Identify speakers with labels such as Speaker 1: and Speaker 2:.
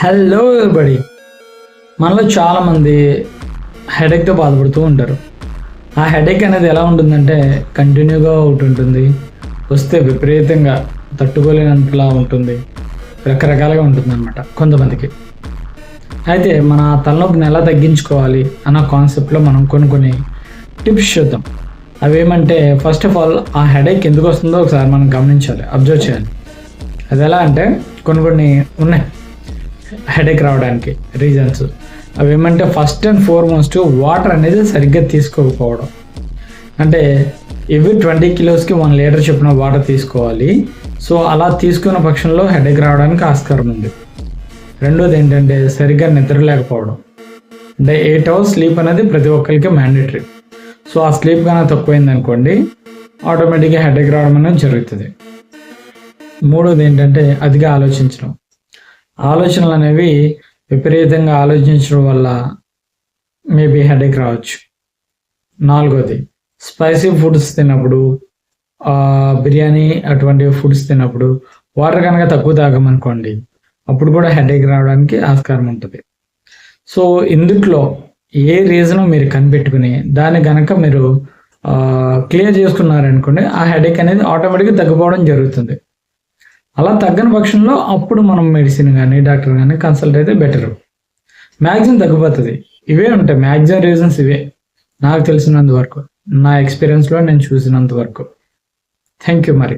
Speaker 1: Hello everybody. మనలో చాలామంది హెడేక్తో బాధపడుతూ ఉంటారు. ఆ హెడేక్ అనేది ఎలా ఉంటుందంటే కంటిన్యూగా ఒకటి ఉంటుంది, వస్తే విపరీతంగా తట్టుకోలేనంతలా ఉంటుంది, రకరకాలుగా ఉంటుందన్నమాట కొంతమందికి. అయితే మన తలనొప్పిని ఎలా తగ్గించుకోవాలి అన్న కాన్సెప్ట్లో మనం కొన్ని టిప్స్ చూద్దాం. అవేమంటే ఫస్ట్ ఆఫ్ ఆల్ ఆ హెడేక్ ఎందుకు వస్తుందో ఒకసారి మనం గమనించాలి, అబ్జర్వ్ చేయాలి. అది ఎలా అంటే కొన్ని ఉన్నాయి హెడేక్ రావడానికి రీజన్స్. అవి ఏమంటే ఫస్ట్ అండ్ ఫార్మోస్ట్ వాటర్ అనేది సరిగ్గా తీసుకోకపోవడం. అంటే ఎవ్రీ 20 కిలోస్కి 1 లీటర్ చొప్పున వాటర్ తీసుకోవాలి. సో అలా తీసుకున్న పక్షంలో హెడేక్ రావడానికి ఆస్కారం ఉంది. రెండోది ఏంటంటే సరిగ్గా నిద్ర లేకపోవడం. అంటే 8 అవర్స్ స్లీప్ అనేది ప్రతి ఒక్కరికి మ్యాండేటరీ. సో ఆ స్లీప్ కన్నా తక్కువైంది అనుకోండి, ఆటోమేటిక్గా హెడేక్ రావడం అనేది జరుగుతుంది. మూడోది ఏంటంటే అతిగా ఆలోచించడం. ఆలోచనలు అనేవి విపరీతంగా ఆలోచించడం వల్ల మేబీ హెడేక్ రావచ్చు. నాలుగోది స్పైసీ ఫుడ్స్ తిన్నప్పుడు, బిర్యానీ అటువంటి ఫుడ్స్ తిన్నప్పుడు వాటర్ కనుక తక్కువ తాగమనుకోండి, అప్పుడు కూడా హెడేక్ రావడానికి ఆస్కారం ఉంటుంది. సో ఇందుట్లో ఏ రీజను మీరు కనిపెట్టుకుని దాన్ని కనుక మీరు క్లియర్ చేసుకున్నారనుకోండి, ఆ హెడేక్ అనేది ఆటోమేటిక్గా తగ్గిపోవడం జరుగుతుంది. అలా తగ్గని పక్షంలో అప్పుడు మనం మెడిసిన్ కానీ డాక్టర్ కానీ కన్సల్ట్ అయితే బెటర్. మ్యాక్సిమం తగ్గిపోతుంది. ఇవే ఉంటాయి మ్యాక్సిమం రీజన్స్, ఇవే నాకు తెలిసినంత వరకు, నా ఎక్స్పీరియన్స్లో నేను చూసినంత వరకు. Thank you. మరి